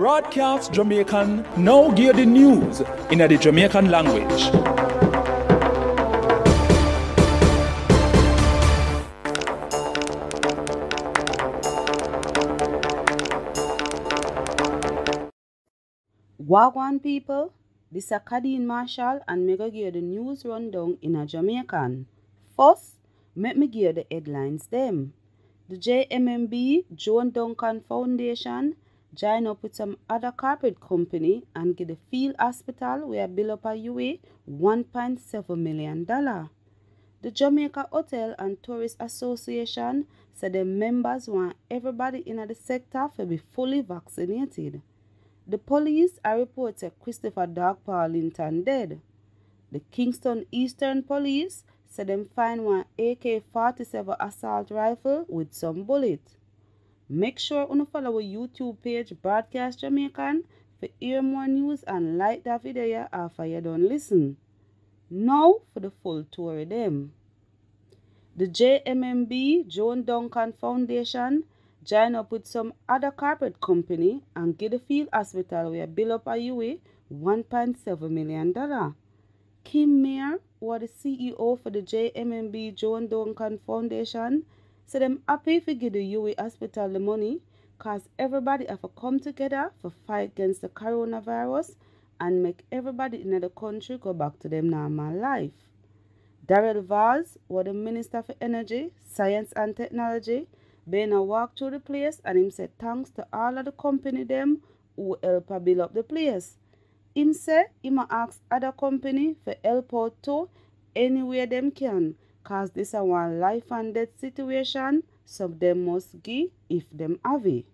Broadcast Jamaican now give the news in the Jamaican language. Wagwan people, this is Kadeen Marshall and me go give the news rundown in a Jamaican. First, let me give the headlines them. The JMMB, Joan Duncan Foundation, join up with some other corporate company and get the field hospital where bill up a UA $1.7 million. The Jamaica Hotel and Tourist Association said the members want everybody in the sector to be fully vaccinated. The police are reported Christopher Dogpaw Linton dead. The Kingston Eastern Police said them find one AK-47 assault rifle with some bullets. Make sure you follow our YouTube page Broadcast Jamaican for hear more news and like that video after you done listen. Now for the full tour of them. The JMMB, Joan Duncan Foundation, join up with some other corporate company and get the field hospital where bill up a UA $1.7 million. Kim Mayer, who was the CEO for the JMMB Joan Duncan Foundation, said them happy to give the UA hospital the money cause everybody have to come together for fight against the coronavirus and make everybody in the country go back to them normal life. Darrell Valls, who was the Minister for Energy, Science and Technology, been a walk through the place and him said thanks to all of the company them who help build up the place. Him say him ask other company for help out too anywhere them can cause this a one life and death situation so them must give if them have it.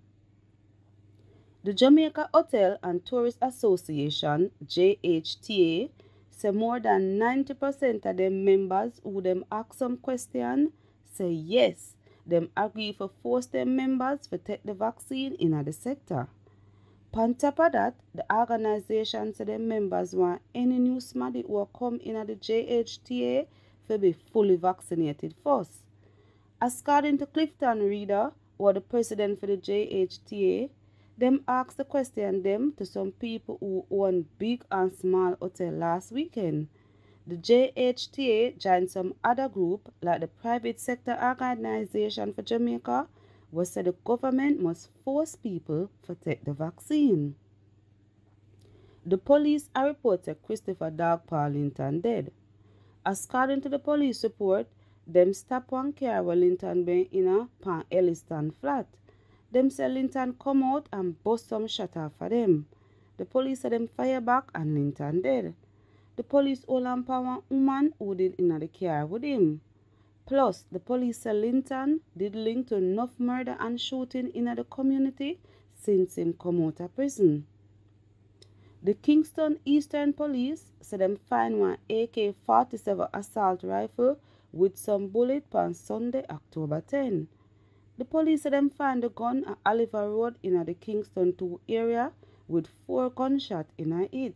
The Jamaica Hotel and Tourist Association JHTA say more than 90% of them members who them ask some question say yes. Them agree for force them members to take the vaccine in the sector. On top of that, the organization said them members want any new smaddy who come in the JHTA to be fully vaccinated first. According to Clifton Reader, or the president for the JHTA, them asked the question them to some people who own big and small hotel last weekend. The JHTA joined some other group like the Private Sector Organization for Jamaica, who said the government must force people to take the vaccine. The police are reported Christopher Dogpaw Linton dead. According to the police report, them stop one car where Linton been in a Pan Elliston flat. Them say Linton come out and bust some shot off for them. The police said them fire back and Linton dead. The police hold on for one woman who did in the car with him. Plus, the police say Linton did link to enough murder and shooting in the community since him come out of prison. The Kingston Eastern Police said them find one AK-47 assault rifle with some bullets on Sunday, October 10. The police said them find the gun at Oliver Road in the Kingston 2 area with 4 gunshots in it.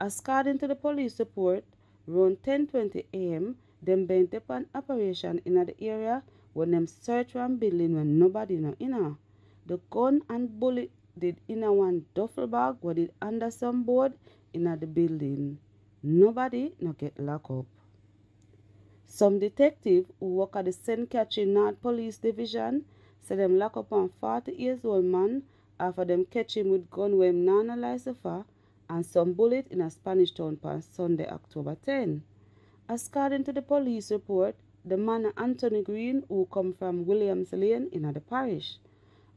According to the police report, around 10:20 a.m., them been upon operation in the area when them search one building when nobody no in. The gun and bullet did in one duffel bag what did under some board in the building. Nobody no get locked up. Some detective who work at the St. Catherine North Police Division said them lock up a 40-year-old man after them catch him with gun when him not license for and some bullet in a Spanish Town on Sunday, October 10. According to the police report, the man Anthony Green who come from Williams Lane in the parish.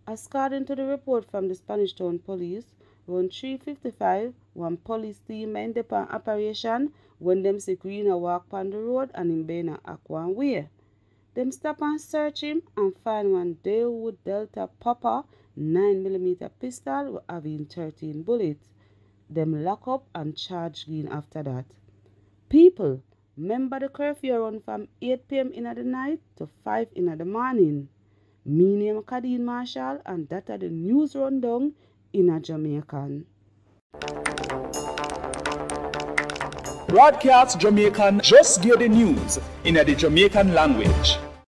According to the report from the Spanish Town Police, around 3:55, one police team made upon operation when them see Green walk on the road and him been a one way. Them stop and search him and find one Daewoo Delta Popper 9mm pistol with having 13 bullets. Them lock up and charge Green after that. People, remember the curfew run from 8 p.m. in the night to 5 in the morning. Me name Kadeen Marshall and that are the news rundown in a Jamaican. Broadcast Jamaican just give the news in the Jamaican language.